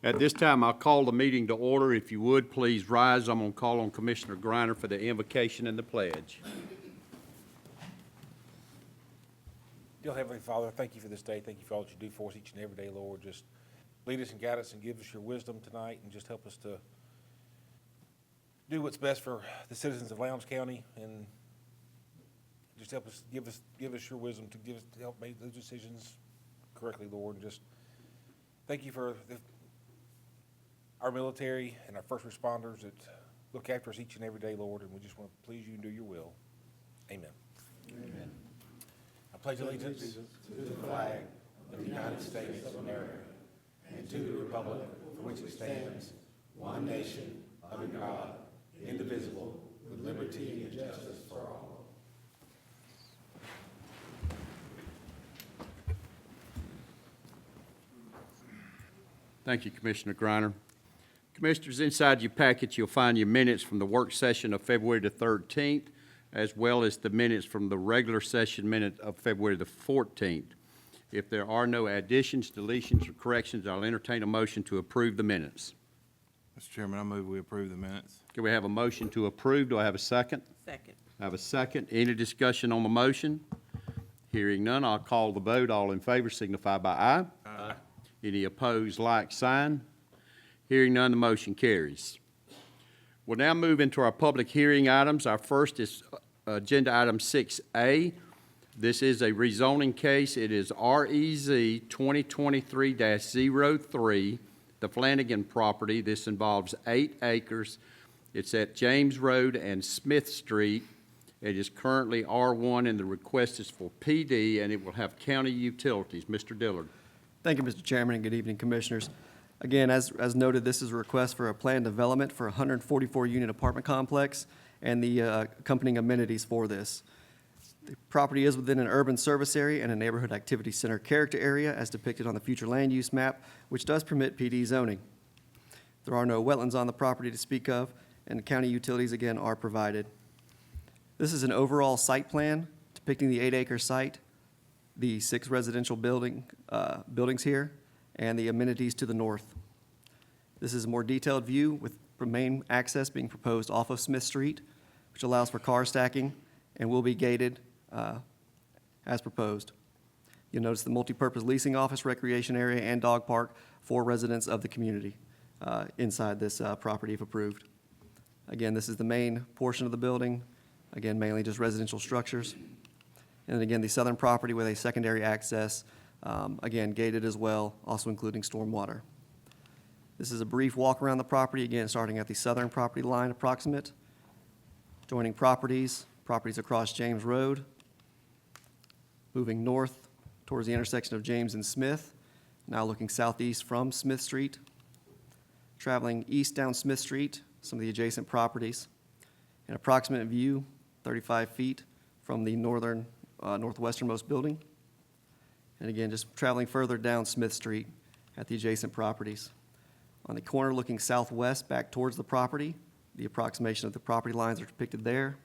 At this time, I'll call the meeting to order. If you would, please rise. I'm going to call on Commissioner Griner for the invocation and the pledge. Dear Heavenly Father, thank you for this day. Thank you for all that you do for us each and every day, Lord. Just lead us and guide us and give us your wisdom tonight, and just help us to do what's best for the citizens of Lowndes County, and just help us give us your wisdom to help make those decisions correctly, Lord. And just thank you for our military and our first responders that look after us each and every day, Lord, and we just want to please you and do your will. Amen. Amen. I pledge allegiance to the flag of the United States of America and to the republic for which it stands, one nation, under God, indivisible, with liberty and justice for all. Thank you, Commissioner Griner. Commissioners, inside your packet, you'll find your minutes from the work session of February the 13th, as well as the minutes from the regular session minute of February the 14th. If there are no additions, deletions, or corrections, I'll entertain a motion to approve the minutes. Mr. Chairman, I move we approve the minutes. Can we have a motion to approve? Do I have a second? Second. I have a second. Any discussion on the motion? Hearing none, I'll call the vote. All in favor signify by aye. Aye. Any opposed, like sign. Hearing none, the motion carries. We'll now move into our public hearing items. Our first is agenda item 6A. This is a rezoning case. It is REZ 2023-03, the Flanagan property. This involves 8 acres. It's at James Road and Smith Street. It is currently R1, and the request is for PD, and it will have county utilities. Mr. Dillard. Thank you, Mr. Chairman, and good evening, Commissioners. Again, as noted, this is a request for a planned development for a 144-unit apartment complex and the accompanying amenities for this. The property is within an urban service area and a neighborhood activity center character area as depicted on the future land use map, which does permit PD zoning. There are no wetlands on the property to speak of, and county utilities, again, are provided. This is an overall site plan depicting the 8-acre site, the 6 residential buildings here, and the amenities to the north. This is a more detailed view with main access being proposed off of Smith Street, which allows for car stacking and will be gated as proposed. You'll notice the multipurpose leasing office, recreation area, and dog park for residents of the community inside this property if approved. Again, this is the main portion of the building. Again, mainly just residential structures. And then again, the southern property with a secondary access, again, gated as well, also including stormwater. This is a brief walk around the property, again, starting at the southern property line approximate, joining properties across James Road, moving north towards the intersection of James and Smith, now looking southeast from Smith Street, traveling east down Smith Street, some of the adjacent properties, an approximate view, 35 feet from the northwesternmost building. And again, just traveling further down Smith Street at the adjacent properties. On the corner looking southwest back towards the property, the approximation of the property lines are depicted there.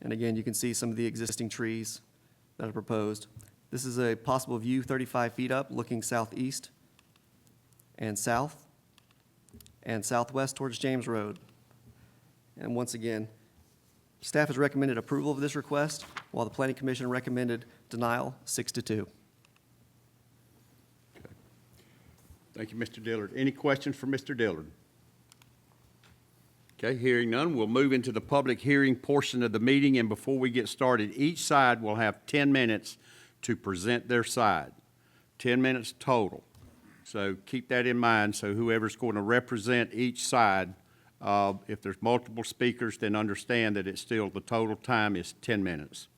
And again, you can see some of the existing trees that are proposed. This is a possible view 35 feet up looking southeast and south and southwest towards James Road. And once again, staff has recommended approval of this request, while the Planning Commission recommended denial 6-2. Okay. Thank you, Mr. Dillard. Any questions for Mr. Dillard? Okay, hearing none, we'll move into the public hearing portion of the meeting, and before we get started, each side will have 10 minutes to present their side. 10 minutes total. So keep that in mind, so whoever's going to represent each side, if there's multiple speakers, then understand that it's still, the total time is 10 minutes.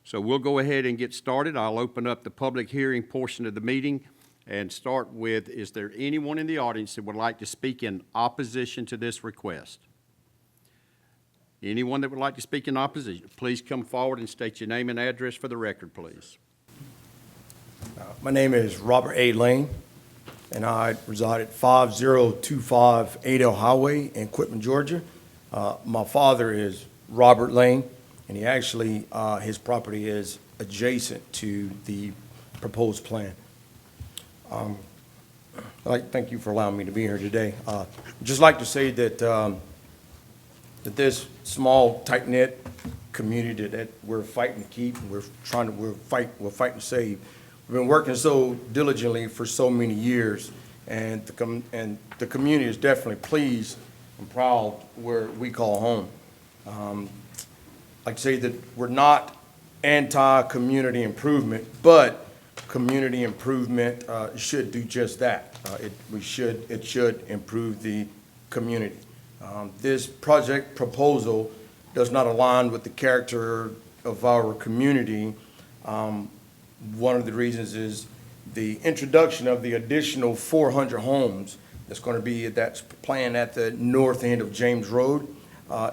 So we'll go ahead and get started. I'll open up the public hearing portion of the meeting and start with, is there anyone in the audience that would like to speak in opposition to this request? Anyone that would like to speak in opposition, please come forward and state your name and address for the record, please. My name is Robert A. Lane, and I reside at 5025 Adel Highway in Quitman, Georgia. My father is Robert Lane, and he actually, his property is adjacent to the proposed plan. I'd like to thank you for allowing me to be here today. Just like to say that, that this small, tight-knit community that we're fighting to keep, and we're fighting to save. We've been working so diligently for so many years, and the community is definitely pleased and proud where we call home. Like to say that we're not anti-community improvement, but community improvement should do just that. It should improve the community. This project proposal does not align with the character of our community. One of the reasons is the introduction of the additional 400 homes that's planned at the north end of James Road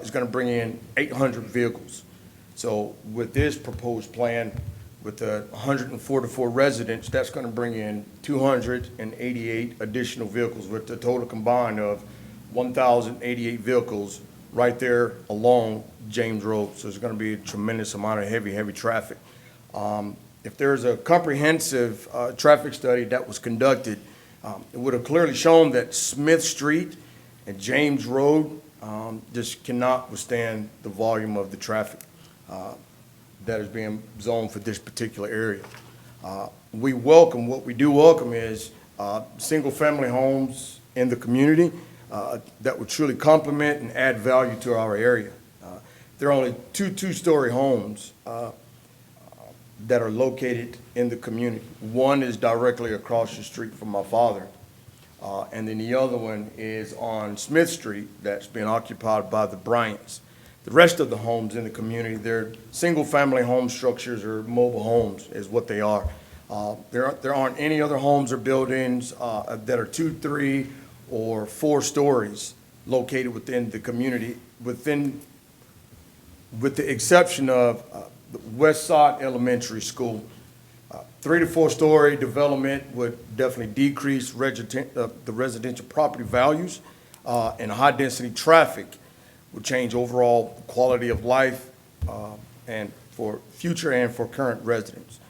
is going to bring in 800 vehicles. So with this proposed plan, with the 144 residents, that's going to bring in 288 additional vehicles, with the total combined of 1,088 vehicles right there along James Road. So there's going to be a tremendous amount of heavy traffic. If there's a comprehensive traffic study that was conducted, it would have clearly shown that Smith Street and James Road just cannot withstand the volume of the traffic that is being zoned for this particular area. What we do welcome is single-family homes in the community that would truly complement and add value to our area. There are only two-story homes that are located in the community. One is directly across the street from my father, and then the other one is on Smith Street that's being occupied by the Bryants. The rest of the homes in the community, they're single-family home structures or mobile homes is what they are. There aren't any other homes or buildings that are 2, 3, or 4 stories located within the community, with the exception of the West Side Elementary School. 3 to 4 story development would definitely decrease the residential property values, and high-density traffic would change overall quality of life and for future and for current residents.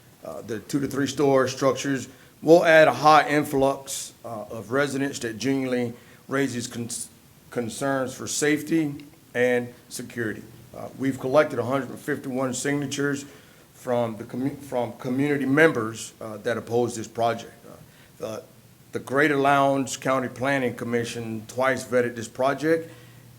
The 2 to 3 story structures will add a high influx of residents that genuinely raises concerns for safety and security. We've collected 151 signatures from community members that oppose this project. The Greater Lowndes County Planning Commission twice vetted this project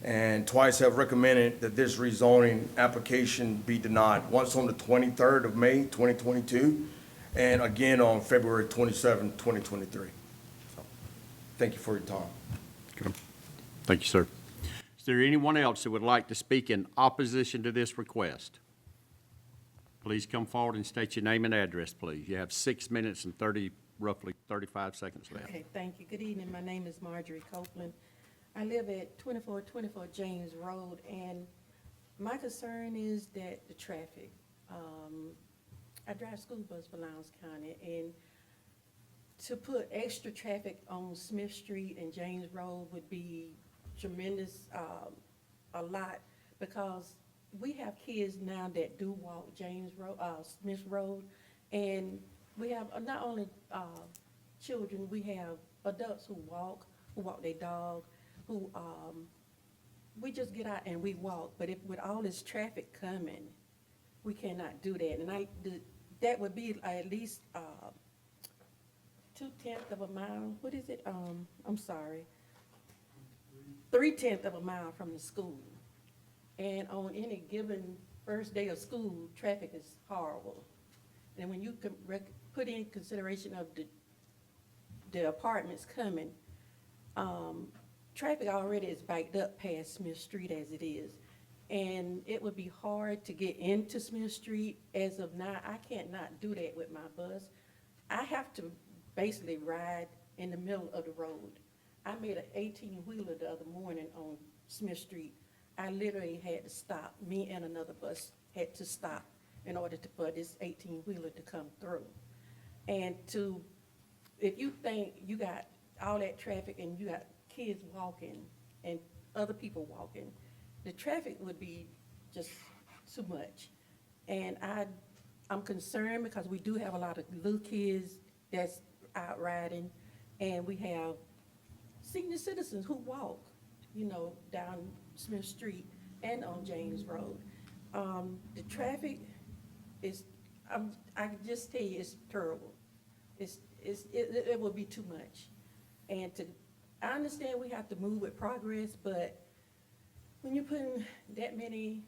and twice have recommended that this rezoning application be denied. Once on the 23rd of May, 2022, and again on February 27, 2023. So, thank you for your time. Okay. Thank you, sir. Is there anyone else that would like to speak in opposition to this request? Please come forward and state your name and address, please. You have 6 minutes and roughly 35 seconds left. Okay, thank you. Good evening. My name is Marjorie Copeland. I live at 2424 James Road, and my concern is that the traffic. I drive school bus for Lowndes County, and to put extra traffic on Smith Street and James Road would be tremendous, a lot, because we have kids now that do walk Smith Road, and we have not only children, we have adults who walk their dog, who we just get out and we walk. But with all this traffic coming, we cannot do that. And that would be at least 2/10 of a mile. What is it? I'm sorry. 3/10 of a mile from the school. And on any given first day of school, traffic is horrible. And when you put in consideration of the apartments coming, traffic already is backed up past Smith Street as it is. And it would be hard to get into Smith Street as of now. I can't not do that with my bus. I have to basically ride in the middle of the road. I made an 18-wheeler the other morning on Smith Street. I literally had to stop. Me and another bus had to stop in order for this 18-wheeler to come through. And if you think you got all that traffic and you got kids walking and other people walking, the traffic would be just too much. And I'm concerned because we do have a lot of little kids that's out riding. And we have senior citizens who walk, down Smith Street and on James Road. The traffic is, I can just tell you, it's terrible. It will be too much. I understand we have to move with progress, but when you're putting that many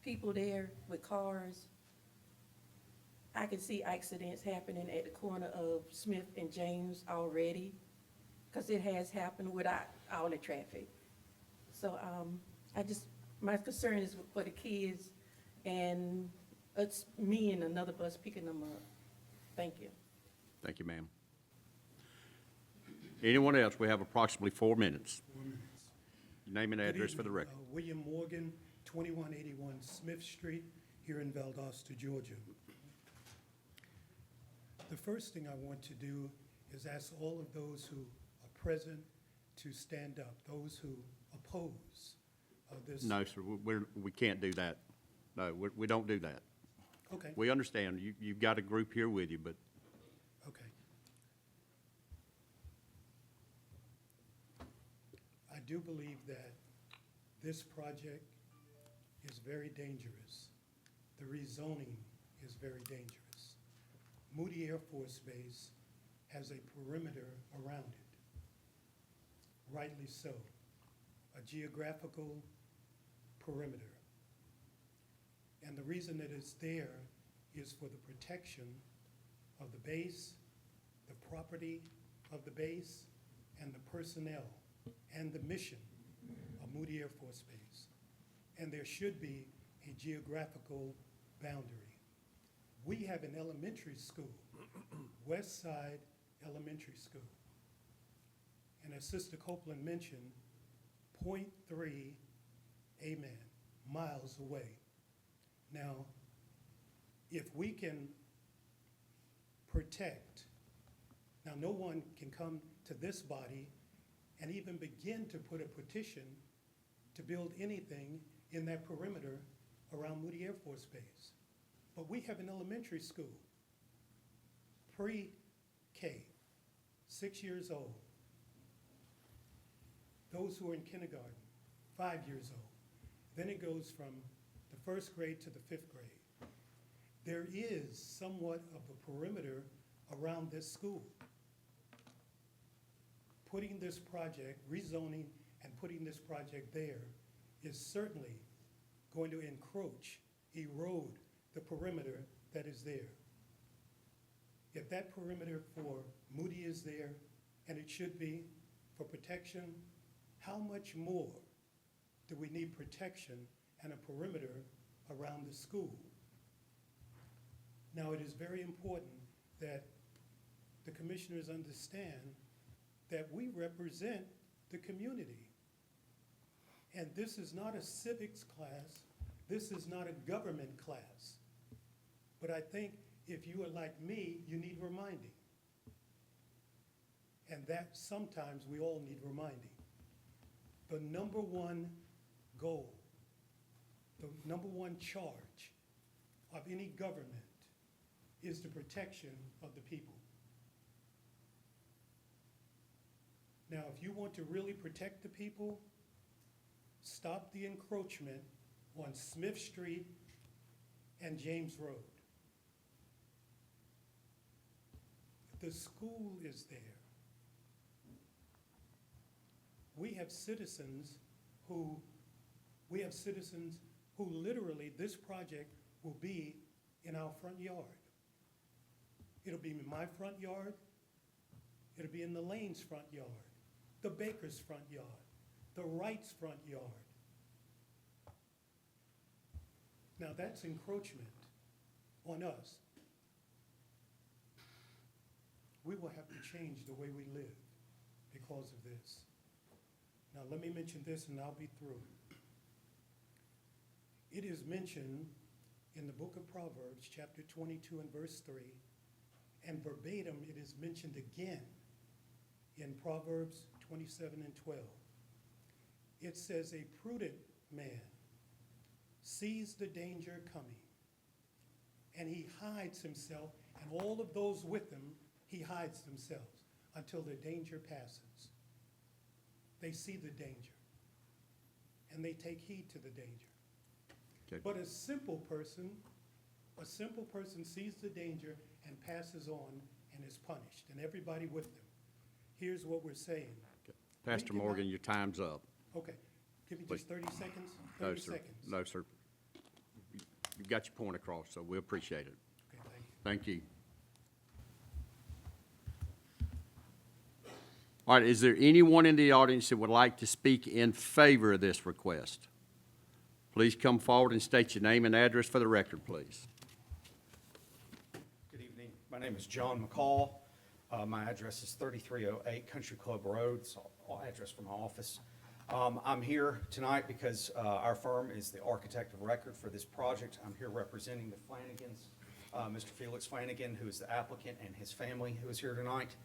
people there with cars, I can see accidents happening at the corner of Smith and James already, because it has happened without all the traffic. So, my concern is for the kids, and it's me and another bus picking them up. Thank you. Thank you, ma'am. Anyone else? We have approximately 4 minutes. 4 minutes. Name and Good address for the evening. record. William Morgan, 2181 Smith Street, here in Valdosta, Georgia. The first thing I want to do is ask all of those who are present to stand up, those who oppose this. No, sir, we can't do that. No, we don't do that. Okay, We understand, you've got a group here with you, but okay. I do believe that this project is very dangerous. The rezoning is very dangerous. Moody Air Force Base has a perimeter around it. Rightly so, a geographical perimeter. And the reason that it's there is for the protection of the base, the property of the base, and the personnel, and the mission of Moody Air Force Base. And there should be a geographical boundary. We have an elementary school, West Side Elementary School. And as Sister Copeland mentioned, 0.3, amen, miles away. Now, if we can protect, now no one can come to this body and even begin to put a petition to build anything in that perimeter around Moody Air Force Base. But we have an elementary school, pre-K, 6 years old. Those who are in kindergarten, 5 years old. Then it goes from the first grade to the fifth grade. There is somewhat of a perimeter around this school. Putting this project, rezoning and putting this project there is certainly going to encroach, erode the perimeter that is there. If that perimeter for Moody is there, and it should be for protection, how much more do we need protection and a perimeter around the school? Now, it is very important that the commissioners understand that we represent the community. And this is not a civics class, this is not a government class. But I think if you are like me, you need reminding. And that sometimes we all need reminding. The number one goal, the number one charge of any government is the protection of the people. Now, if you want to really protect the people, stop the encroachment on Smith Street and James Road. The school is there. We have citizens who literally, this project will be in our front yard. It'll be in my front yard. It'll be in the Lane's front yard, the Baker's front yard, the Wright's front yard. Now that's encroachment on us. We will have to change the way we live because of this. Now let me mention this and I'll be through. It is mentioned in the book of Proverbs, chapter 22 and verse 3, and verbatim it is mentioned again in Proverbs 27 and 12. It says, a prudent man sees the danger coming, and he hides himself, and all of those with him, he hides themselves. until the danger passes. They see the danger, and they take heed to the danger. Okay. But a simple person sees the danger and passes on and is punished, and everybody with them. Here's what we're saying. Pastor cannot- Morgan, your time's up. Okay, give me just 30 seconds? No, 30 sir. seconds. No, sir. You got your point across, so we appreciate it. Okay, thank you. Thank you. All right, is there anyone in the audience that would like to speak in favor of this request? Please come forward and state your name and address for the record, please. Good evening. My name is John McCall. My address is 3308 Country Club Road. It's our address for my office. I'm here tonight because our firm is the architect of record for this project. I'm here representing the Flanagans, Mr. Felix Flanagan, who is the applicant, and his family who is here tonight.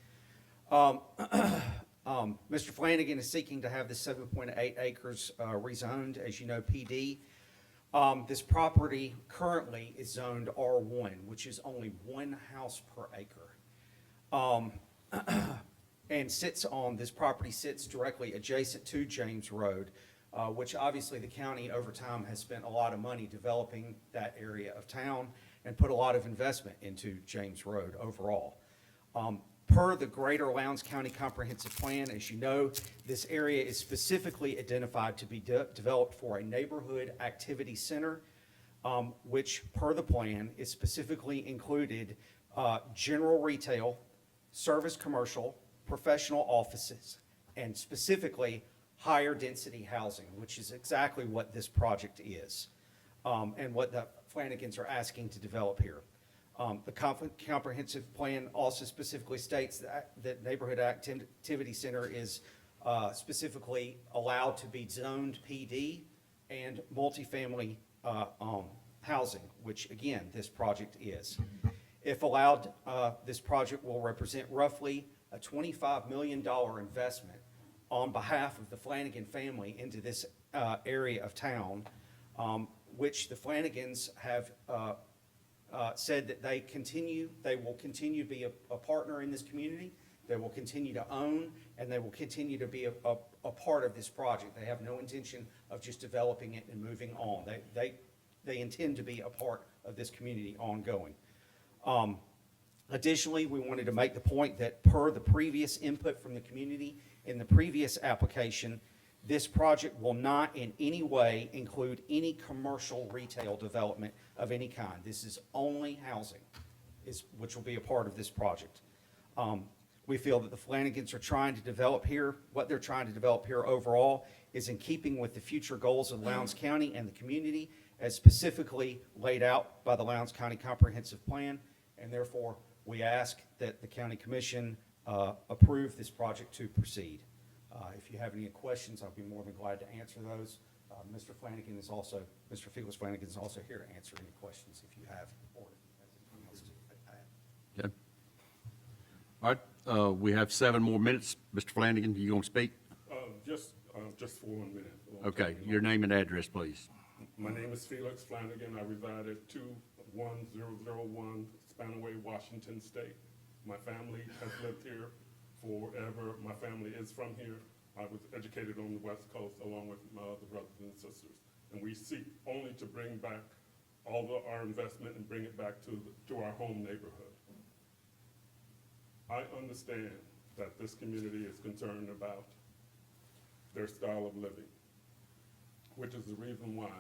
Mr. Flanagan is seeking to have the 7.8 acres rezoned, as you know, PD. This property currently is zoned R1, which is only one house per acre. And this property sits directly adjacent to James Road, which obviously the county over time has spent a lot of money developing that area of town and put a lot of investment into James Road overall. Per the Greater Lowndes County Comprehensive Plan, as you know, this area is specifically identified to be developed for a neighborhood activity center, which per the plan is specifically included general retail, service commercial, professional offices, and specifically higher density housing, which is exactly what this project is, and what the Flanagans are asking to develop here. The comprehensive plan also specifically states that neighborhood activity center is specifically allowed to be zoned PD and multifamily housing, which again, this project is. If allowed, this project will represent roughly a $25 million investment on behalf of the Flanagan family into this area of town, which the Flanagans have said that they will continue to be a partner in this community. They will continue to own, and they will continue to be a part of this project. They have no intention of just developing it and moving on. They intend to be a part of this community ongoing. Additionally, we wanted to make the point that per the previous input from the community in the previous application, this project will not in any way include any commercial retail development of any kind. This is only housing, which will be a part of this project. We feel that the Flanagans are trying to develop here, what they're trying to develop here overall is in keeping with the future goals of Lowndes County and the community as specifically laid out by the Lowndes County Comprehensive Plan, and therefore we ask that the County Commission approve this project to proceed. If you have any questions, I'll be more than glad to answer those. Mr. Felix Flanagan is also here to answer any questions if you have, or if you have anything else to add. Okay. All right, we have 7 more minutes. Mr. Flanagan, you gonna speak? Just for 1 minute. Okay, your name and address, please. My name is Felix Flanagan. I reside at 21001 Spanaway, Washington State. My family has lived here forever. My family is from here. I was educated on the West Coast along with my other brothers and sisters. And we seek only to bring back all of our investment and bring it back to our home neighborhood. I understand that this community is concerned about their style of living, which is the reason why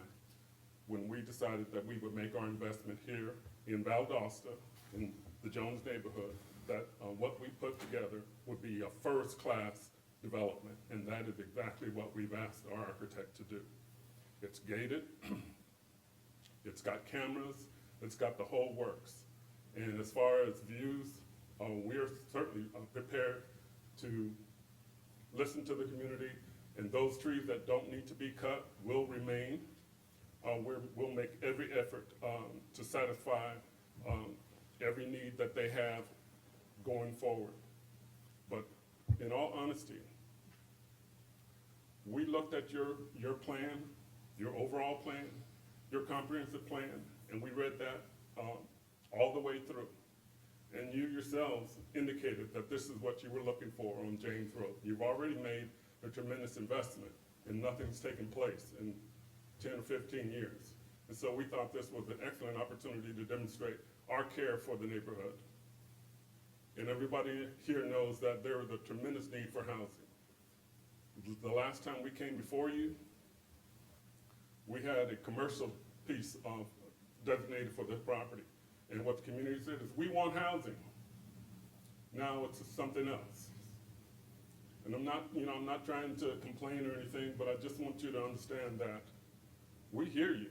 when we decided that we would make our investment here in Valdosta, in the Jones neighborhood, that what we put together would be a first-class development, and that is exactly what we've asked our architect to do. It's gated, it's got cameras, it's got the whole works. And as far as views, we're certainly prepared to listen to the community, and those trees that don't need to be cut will remain. We'll make every effort to satisfy every need that they have going forward. But in all honesty, we looked at your plan, your overall plan, your comprehensive plan, and we read that all the way through. And you yourselves indicated that this is what you were looking for on James Road. You've already made a tremendous investment, and nothing's taken place in 10 or 15 years. And so we thought this was an excellent opportunity to demonstrate our care for the neighborhood. And everybody here knows that there is a tremendous need for housing. The last time we came before you, we had a commercial piece of designated for this property. And what the community said is, we want housing. Now it's something else. And I'm not trying to complain or anything, but I just want you to understand that we hear you.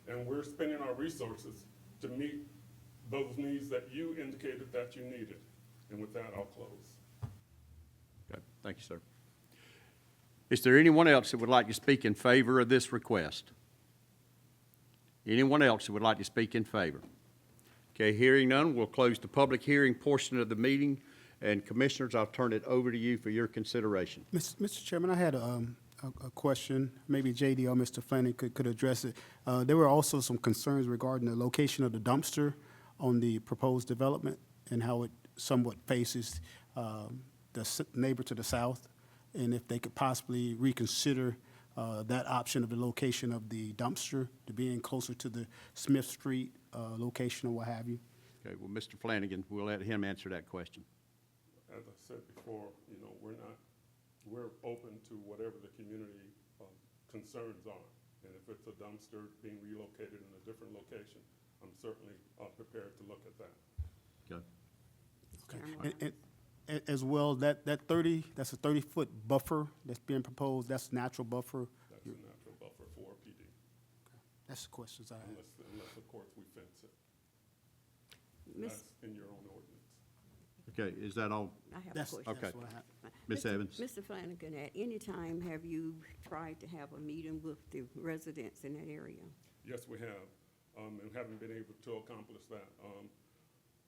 And we're spending our resources to meet those needs that you indicated that you needed. And with that, I'll close. Okay, thank you, sir. Is there anyone else that would like to speak in favor of this request? Anyone else that would like to speak in favor? Okay, hearing none, we'll close the public hearing portion of the meeting. And Commissioners, I'll turn it over to you for your consideration. Mr. Chairman, I had a question. Maybe JD or Mr. Flanagan could address it. There were also some concerns regarding the location of the dumpster on the proposed development and how it somewhat faces the neighbor to the south, and if they could possibly reconsider that option of the location of the dumpster to being closer to the Smith Street location or what have you. Okay, well, Mr. Flanagan, we'll let him answer that question. As I said before, we're open to whatever the community concerns are. And if it's a dumpster being relocated in a different location, I'm certainly prepared to look at that. Okay. And as well, that's a 30-foot buffer that's being proposed. That's natural buffer. That's a natural buffer for PD, That's the questions I have. unless of course we fence it. Miss, That's in your own ordinance. Okay, is that all? I have a That's, question. Okay. that's what I have. Ms. Evans? Mr. Flanagan, at any time have you tried to have a meeting with the residents in that area? Yes, we have, and haven't been able to accomplish that.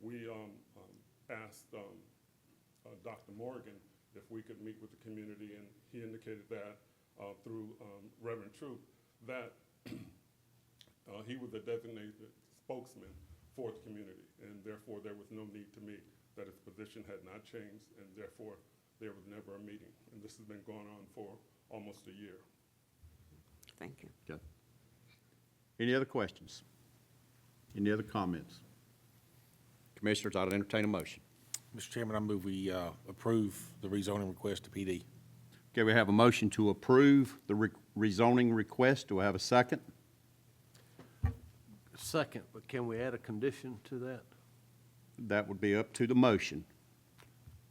We asked Dr. Morgan if we could meet with the community, and he indicated that through Reverend Troop, that he was a designated spokesman for the community, and therefore there was no need to meet, that his position had not changed, and therefore there was never a meeting. And this has been going on for almost a year. Thank you. Okay. Any other questions? Any other comments? Commissioners, I'll entertain a motion. Mr. Chairman, I move we approve the rezoning request to PD. Okay, we have a motion to approve the rezoning request. Do I have a second? Second, but can we add a condition to that, That would be up to the motion.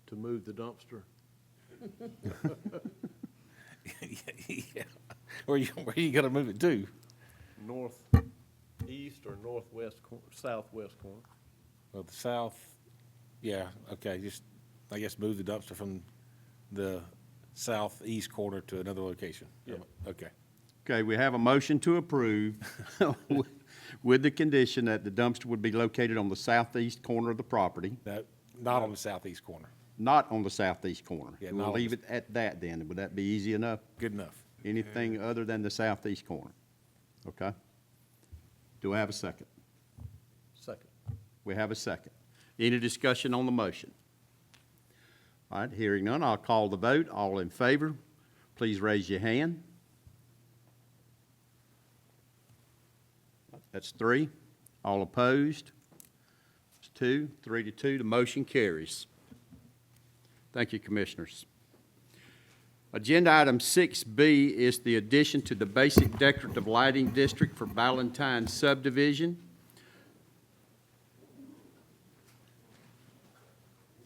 to move the dumpster? Yeah. Where you gonna move it to? Northeast or northwest, southwest corner? Well, the south, yeah, okay, just, I guess move the dumpster from the southeast corner to another location. Yeah. Okay. Okay, we have a motion to approve with the condition that the dumpster would be located on the southeast corner of the property, Not on the southeast corner. not on the southeast corner. Yeah, We'll not on leave the- it at that then. Would that be easy enough? Good enough. Anything other than the southeast corner? Okay? Do I have a second? Second. We have a second. Any discussion on the motion? All right, hearing none, I'll call the vote. All in favor, please raise your hand. That's 3. All opposed? It's 2. 3-2, the motion carries. Thank you, Commissioners. Agenda item 6B is the addition to the basic decorative lighting district for Valentine subdivision.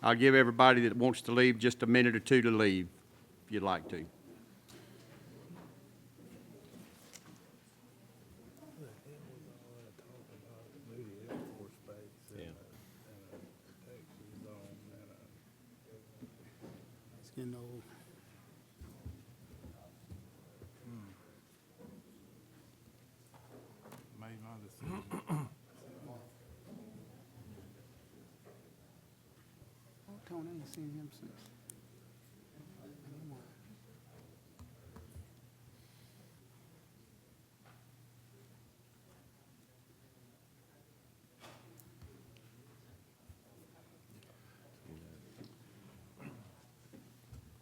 I'll give everybody that wants to leave just a minute or two to leave, if you'd like to. It's getting old. Made my decision. Tony, I ain't seen him since.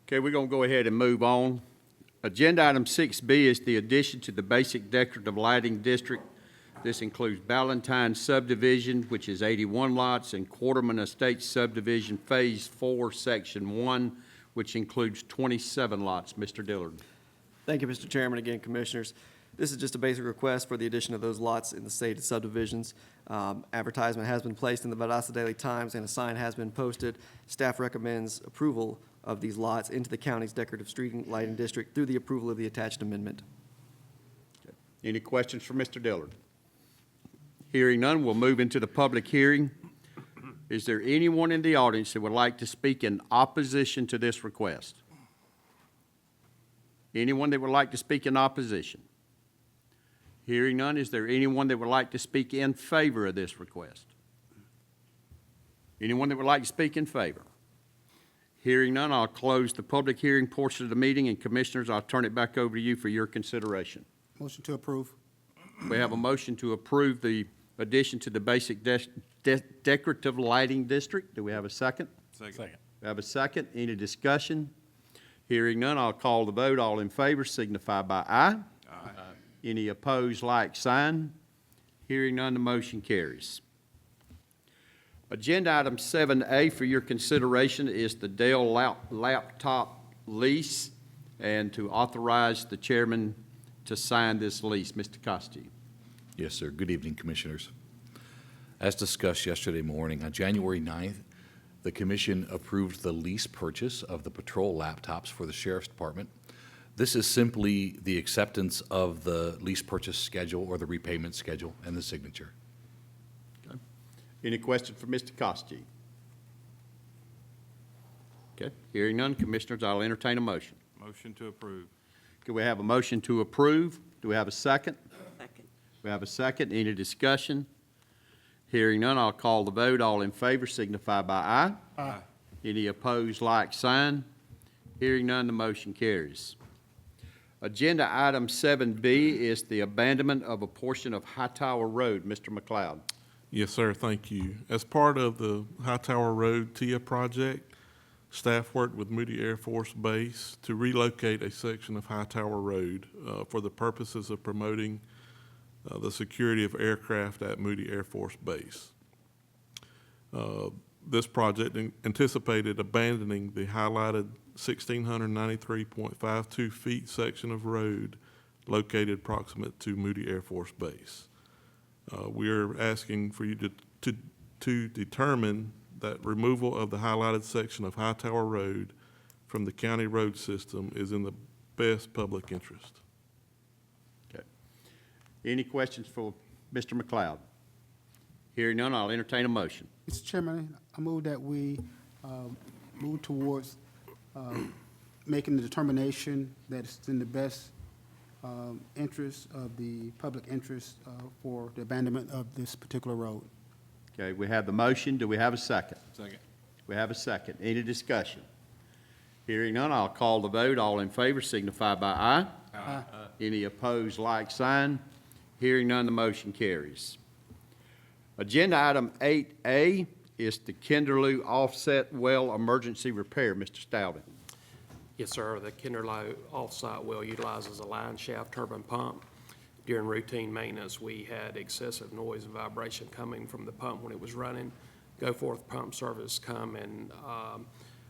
Okay, we're gonna go ahead and move on. Agenda item 6B is the addition to the basic decorative lighting district. This includes Ballantyne subdivision, which is 81 lots, and Quarterman Estates subdivision, Phase 4, Section 1, which includes 27 lots. Mr. Dillard. Thank you, Mr. Chairman, again, Commissioners. This is just a basic request for the addition of those lots in the stated subdivisions. Advertisement has been placed in the Valdosta Daily Times and a sign has been posted. Staff recommends approval of these lots into the county's decorative street lighting district through the approval of the attached amendment. Any questions for Mr. Dillard? Hearing none, we'll move into the public hearing. Is there anyone in the audience that would like to speak in opposition to this request? Anyone that would like to speak in opposition? Hearing none, is there anyone that would like to speak in favor of this request? Anyone that would like to speak in favor? Hearing none, I'll close the public hearing portion of the meeting, and Commissioners, I'll turn it back over to you for your consideration. Motion to approve. We have a motion to approve the addition to the basic decorative lighting district. Do we have a second? Second. We have a second. Any discussion? Hearing none, I'll call the vote. All in favor signify by aye. Aye. Any opposed, like sign. Hearing none, the motion carries. Agenda item 7A for your consideration is the Dell laptop lease, and to authorize the chairman to sign this lease. Mr. Costi. Yes, sir. Good evening, Commissioners. As discussed yesterday morning, on January 9th, the Commission approved the lease purchase of the patrol laptops for the Sheriff's Department. This is simply the acceptance of the lease purchase schedule or the repayment schedule and the signature. Okay. Any questions for Mr. Costi? Okay. Hearing none, Commissioners, I'll entertain a motion. Motion to approve. Can we have a motion to approve? Do we have a second? Second. We have a second. Any discussion? Hearing none, I'll call the vote. All in favor signify by aye. Aye. Any opposed, like sign. Hearing none, the motion carries. Agenda item 7B is the abandonment of a portion of Hightower Road. Mr. McLeod. Yes, sir, thank you. As part of the Hightower Road TIA project, staff worked with Moody Air Force Base to relocate a section of Hightower Road for the purposes of promoting the security of aircraft at Moody Air Force Base. This project anticipated abandoning the highlighted 1,693.52 feet section of road located proximate to Moody Air Force Base. We are asking for you to determine that removal of the highlighted section of Hightower Road from the county road system is in the best public interest. Okay. Any questions for Mr. McLeod? Hearing none, I'll entertain a motion. Mr. Chairman, I move that we move towards making the determination that it's in the best interest of the public interest for the abandonment of this particular road. Okay, we have the motion. Do we have a second? Second. We have a second. Any discussion? Hearing none, I'll call the vote. All in favor signify by aye. Aye. Any opposed, like sign. Hearing none, the motion carries. Agenda item 8A is the Kinderloo Offset Well Emergency Repair. Mr. Stoughton. Yes, sir. The Kinderlow off-site well utilizes a line shaft turbine pump. During routine maintenance, we had excessive noise and vibration coming from the pump when it was running. Goforth Pump Service come and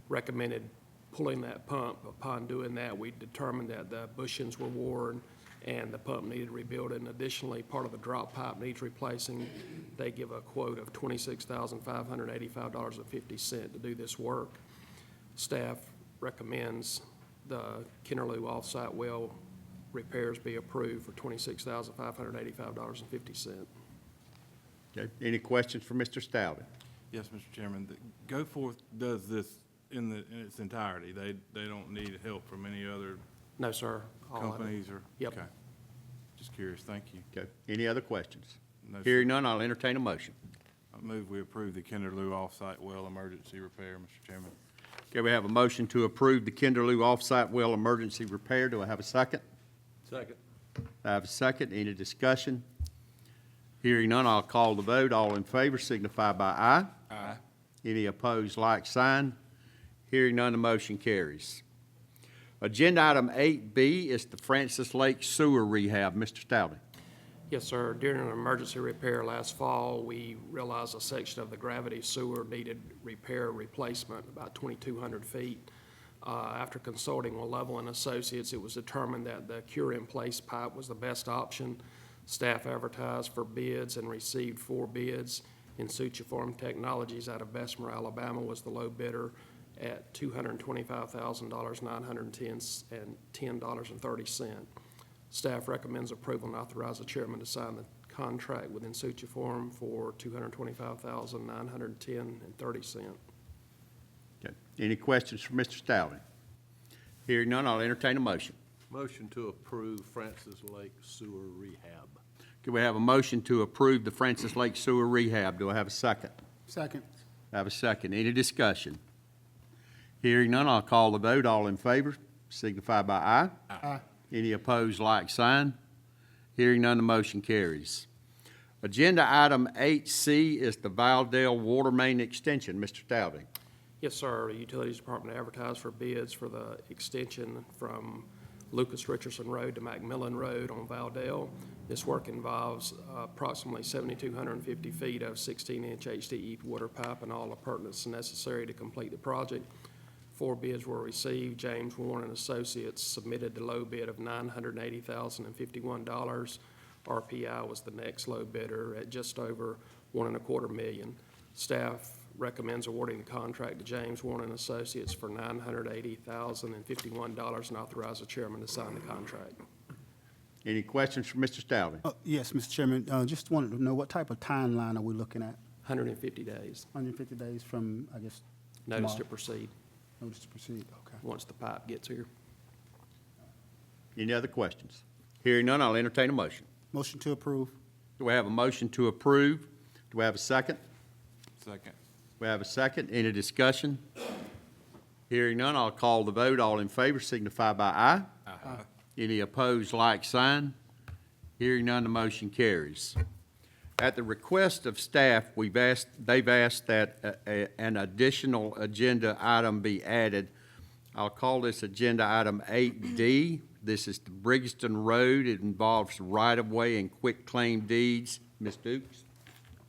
recommended pulling that pump. Upon doing that, we determined that the bushings were worn and the pump needed rebuilding. Additionally, part of the drop pipe needs replacing. They give a quote of $26,585.50 to do this work. Staff recommends the Kinderloo off-site well repairs be approved for $26,585.50. Okay. Any questions for Mr. Stoughton? Yes, Mr. Chairman. Goforth does this in its entirety. They don't need help from any other No, sir. All of it. companies or? Yep. Okay. Just curious. Thank you. Okay. Any other questions? No, sir. Hearing none, I'll entertain a motion. I move we approve the Kinderloo off-site well emergency repair, Mr. Chairman. Okay, we have a motion to approve the Kinderloo off-site well emergency repair. Do I have a second? Second. I have a second. Any discussion? Hearing none, I'll call the vote. All in favor signify by aye. Aye. Any opposed, like sign. Hearing none, the motion carries. Agenda item 8B is the Francis Lake Sewer Rehab. Mr. Stoughton. Yes, sir. During an emergency repair last fall, we realized a section of the gravity sewer needed repair replacement, about 2,200 feet. After consulting with Level and Associates, it was determined that the cure-in-place pipe was the best option. Staff advertised for bids and received 4 bids. Insuchiform Technologies out of Bessemer, Alabama was the low bidder at $225,910.30. Staff recommends approval and authorize the chairman to sign the contract with Insuchiform for $225,910.30. Okay. Any questions for Mr. Stoughton? Hearing none, I'll entertain a motion. Motion to approve Francis Lake Sewer Rehab. Can we have a motion to approve the Francis Lake Sewer Rehab? Do I have a second? Second. I have a second. Any discussion? Hearing none, I'll call the vote. All in favor signify by aye. Aye. Any opposed, like sign. Hearing none, the motion carries. Agenda item 8C is the Valdale Water Main Extension. Mr. Stoughton. Yes, sir. The Utilities Department advertised for bids for the extension from Lucas Richardson Road to Macmillan Road on Valdale. This work involves approximately 7,250 feet of 16-inch HDE water pipe and all appurtenances necessary to complete the project. 4 bids were received. James Warren and Associates submitted the low bid of $980,051. RPI was the next low bidder at just over $1.25 million. Staff recommends awarding the contract to James Warren and Associates for $980,051 and authorize the chairman to sign the contract. Any questions for Mr. Stoughton? Yes, Mr. Chairman, just wanted to know what type of timeline are we looking at? 150 days. 150 days from, I guess, Notice to tomorrow? proceed Notice to proceed, okay. once the pipe gets here. Any other questions? Hearing none, I'll entertain a motion. Motion to approve. Do we have a motion to approve? Do we have a second? Second. We have a second. Any discussion? Hearing none, I'll call the vote. All in favor signify by aye. Aye. Any opposed, like sign. Hearing none, the motion carries. At the request of staff, they've asked that an additional agenda item be added. I'll call this agenda item 8D. This is the Briggston Road. It involves right-of-way and quitclaim deeds. Ms. Dukes?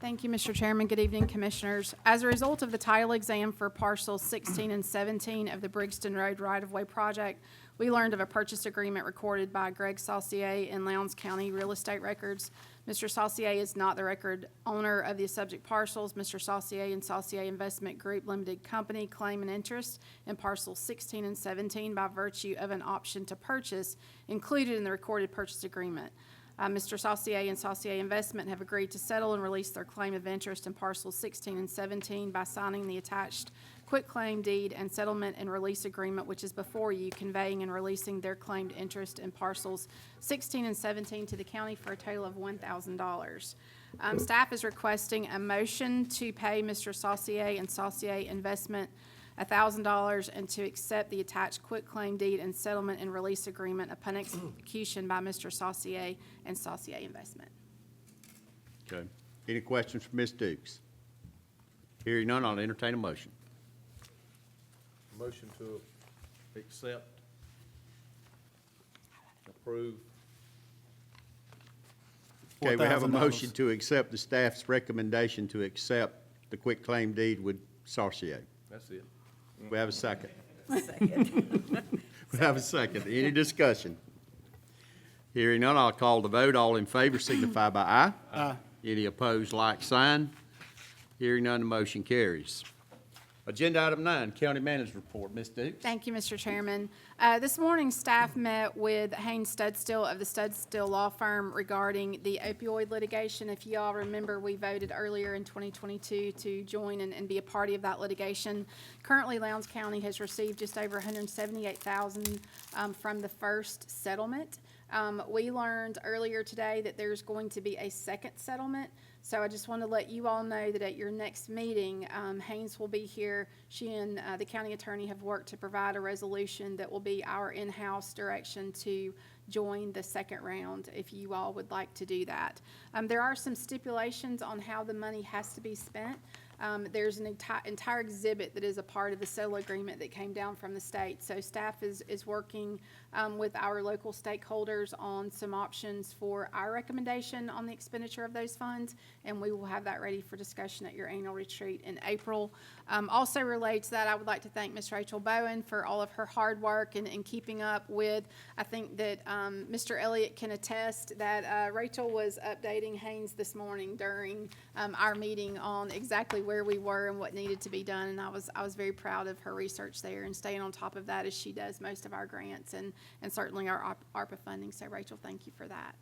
Thank you, Mr. Chairman. Good evening, Commissioners. As a result of the title exam for parcels 16 and 17 of the Briggston Road right-of-way project, we learned of a purchase agreement recorded by Greg Saucier in Lowndes County Real Estate Records. Mr. Saucier is not the record owner of the subject parcels. Mr. Saucier and Saucier Investment Group Limited Company claim an interest in parcels 16 and 17 by virtue of an option to purchase included in the recorded purchase agreement. Mr. Saucier and Saucier Investment have agreed to settle and release their claim of interest in parcels 16 and 17 by signing the attached quitclaim deed and settlement and release agreement, which is before you, conveying and releasing their claimed interest in parcels 16 and 17 to the county for a total of $1,000. Staff is requesting a motion to pay Mr. Saucier and Saucier Investment $1,000 and to accept the attached quitclaim deed and settlement and release agreement upon execution by Mr. Saucier and Saucier Investment. Okay. Any questions for Ms. Dukes? Hearing none, I'll entertain a motion. Motion to accept, approve. Okay, we have a $4,000. motion to accept the staff's recommendation to accept the quitclaim deed with Saucier. That's it. We have a second. We have a second. Any discussion? Hearing none, I'll call the vote. All in favor signify by aye. Aye. Any opposed, like sign. Hearing none, the motion carries. Agenda item 9, County Manager's Report. Ms. Dukes? Thank you, Mr. Chairman. This morning, staff met with Haynes Studstill of the Studstill Law Firm regarding the opioid litigation. If you all remember, we voted earlier in 2022 to join and be a party of that litigation. Currently, Lowndes County has received just over $178,000 from the first settlement. We learned earlier today that there's going to be a second settlement. So I just want to let you all know that at your next meeting, Haynes will be here. She and the county attorney have worked to provide a resolution that will be our in-house direction to join the second round, if you all would like to do that. There are some stipulations on how the money has to be spent. There's an entire exhibit that is a part of the sale agreement that came down from the state. So staff is working with our local stakeholders on some options for our recommendation on the expenditure of those funds, and we will have that ready for discussion at your annual retreat in April. Also related to that, I would like to thank Ms. Rachel Bowen for all of her hard work and keeping up with, I think that Mr. Elliott can attest that Rachel was updating Haynes this morning during our meeting on exactly where we were and what needed to be done, and I was very proud of her research there and staying on top of that as she does most of our grants and certainly our ARPA funding. So Rachel, thank you for that.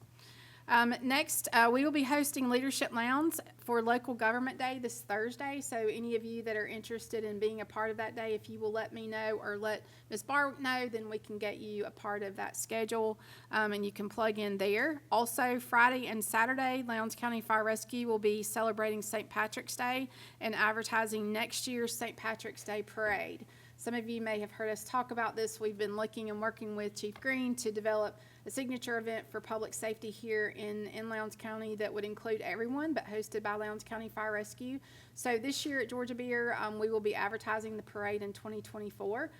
Next, we will be hosting Leadership Lounge for Local Government Day this Thursday. So any of you that are interested in being a part of that day, if you will let me know or let Ms. Barwick know, then we can get you a part of that schedule, and you can plug in there. Also, Friday and Saturday, Lowndes County Fire Rescue will be celebrating St. Patrick's Day and advertising next year's St. Patrick's Day Parade. Some of you may have heard us talk about this. We've been looking and working with Chief Green to develop a signature event for public safety here in Lowndes County that would include everyone, but hosted by Lowndes County Fire Rescue. So this year at Georgia Beer, we will be advertising the parade in 2024.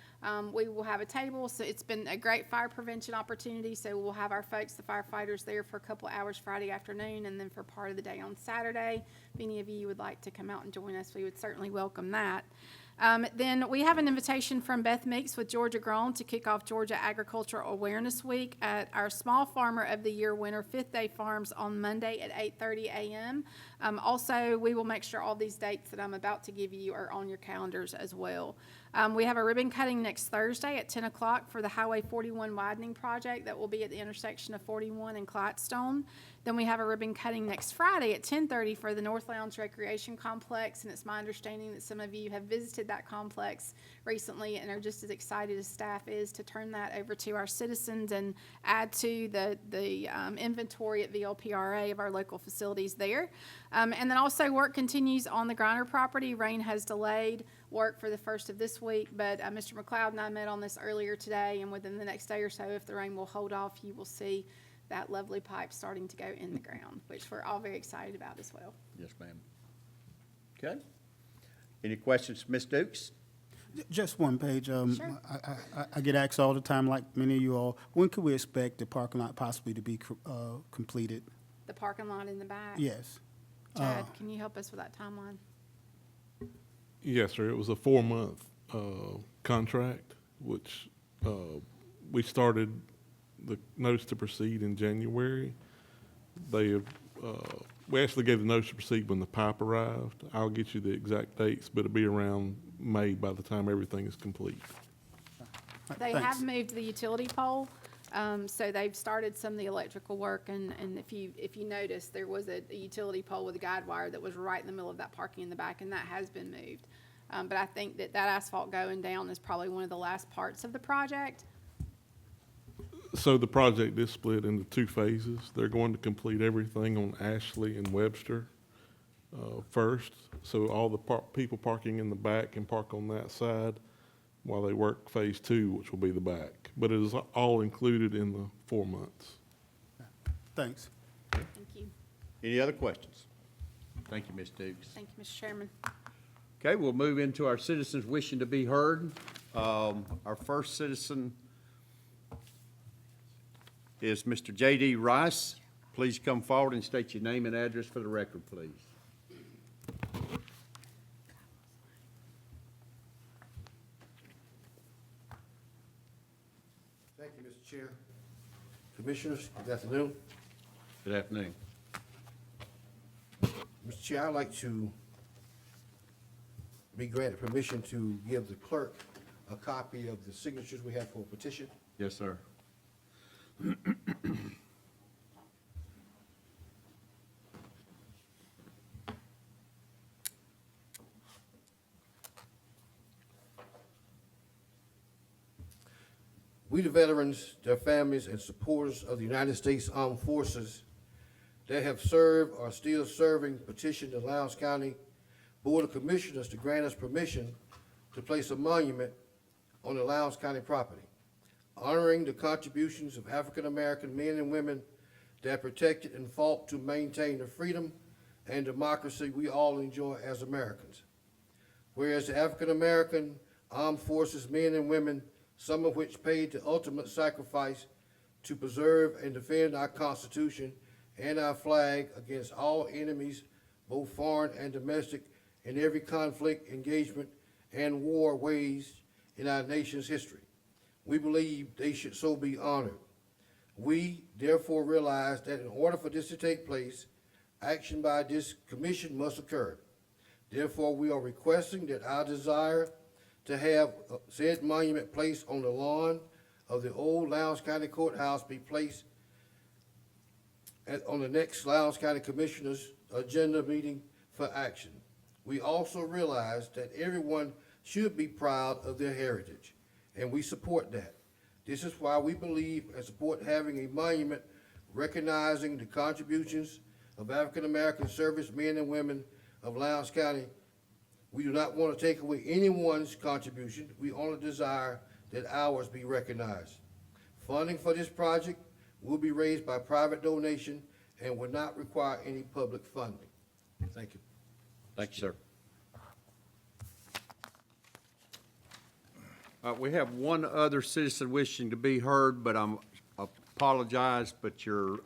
We will have a table, so it's been a great fire prevention opportunity. So we'll have our folks, the firefighters, there for a couple hours Friday afternoon, and then for part of the day on Saturday. If any of you would like to come out and join us, we would certainly welcome that. Then we have an invitation from Beth Meeks with Georgia Grown to kick off Georgia Agricultural Awareness Week at our Small Farmer of the Year winner, Fifth Day Farms, on Monday at 8:30 a.m. Also, we will make sure all these dates that I'm about to give you are on your calendars as well. We have a ribbon cutting next Thursday at 10 o'clock for the Highway 41 widening project that will be at the intersection of 41 and Clydestone. Then we have a ribbon cutting next Friday at 10:30 for the North Lounge Recreation Complex, and it's my understanding that some of you have visited that complex recently and are just as excited as staff is to turn that over to our citizens and add to the inventory at VLPRA of our local facilities there. And then also work continues on the Griner property. Rain has delayed work for the first of this week, but Mr. McLeod and I met on this earlier today, and within the next day or so, if the rain will hold off, you will see that lovely pipe starting to go in the ground, which we're all very excited about as well. Yes, ma'am. Okay. Any questions, Ms. Dukes? Just one page. Sure. I get asked all the time, like many of you all, when could we expect the parking lot possibly to be completed? The parking lot in the back. Yes. Chad, can you help us with that timeline? Yes, sir. It was a 4-month contract, which we started the notice to proceed in January. They have, we actually gave the notice to proceed when the pipe arrived. I'll get you the exact dates, but it'll be around May by the time everything is complete. They Thanks. have moved the utility pole, so they've started some of the electrical work, and if you notice, there was a utility pole with a guide wire that was right in the middle of that parking in the back, and that has been moved. But I think that asphalt going down is probably one of the last parts of the project. So the project is split into 2 phases. They're going to complete everything on Ashley and Webster first. So all the people parking in the back can park on that side while they work phase 2, which will be the back. But it is all included in the 4 months. Thanks. Thank you. Any other questions? Thank you, Ms. Dukes. Thank you, Mr. Chairman. Okay, we'll move into our citizens wishing to be heard. Our first citizen is Mr. J.D. Rice. Please come forward and state your name and address for the record, please. Thank you, Mr. Chair. Commissioners, good afternoon. Good afternoon. Mr. Chair, I'd like to be granted permission to give the clerk a copy of the signatures we have for a petition. Yes, sir. We, the veterans, their families, and supporters of the United States Armed Forces that have served or still serving, petition the Lowndes County Board of Commissioners to grant us permission to place a monument on the Lowndes County property, honoring the contributions of African-American men and women that protected and fought to maintain the freedom and democracy we all enjoy as Americans. Whereas the African American armed forces, men and women, some of which paid the ultimate sacrifice to preserve and defend our Constitution and our flag against all enemies, both foreign and domestic, in every conflict, engagement, and war waged in our nation's history. We believe they should so be honored. We therefore realize that in order for this to take place, action by this commission must occur. Therefore, we are requesting that our desire to have said monument placed on the lawn of the old Lowndes County Courthouse be placed on the next Lowndes County Commissioners' agenda meeting for action. We also realize that everyone should be proud of their heritage, and we support that. This is why we believe and support having a monument recognizing the contributions of African American servicemen and women of Lowndes County. We do not want to take away anyone's contribution. We only desire that ours be recognized. Funding for this project will be raised by private donation and will not require any public funding. Thank you. Thank you, sir. We have one other citizen wishing to be heard, but I apologize, but your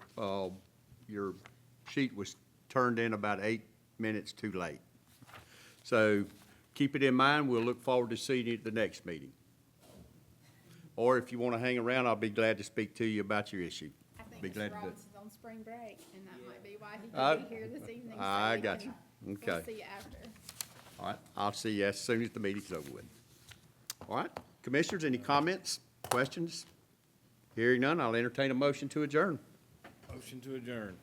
sheet was turned in about 8 minutes too late. So keep it in mind. We'll look forward to seeing you at the next meeting. Or if you want to hang around, I'll be glad to speak to you about your issue. I think Be Mr. glad to do it. Robinson's on spring break, and that might be why he Uh, couldn't be here this evening. so I we got can- you. Okay. We'll see you after. All right, I'll see you as soon as the meeting's over with. All right, commissioners, any comments, questions? Hearing none, I'll entertain a motion to adjourn. Motion to adjourn.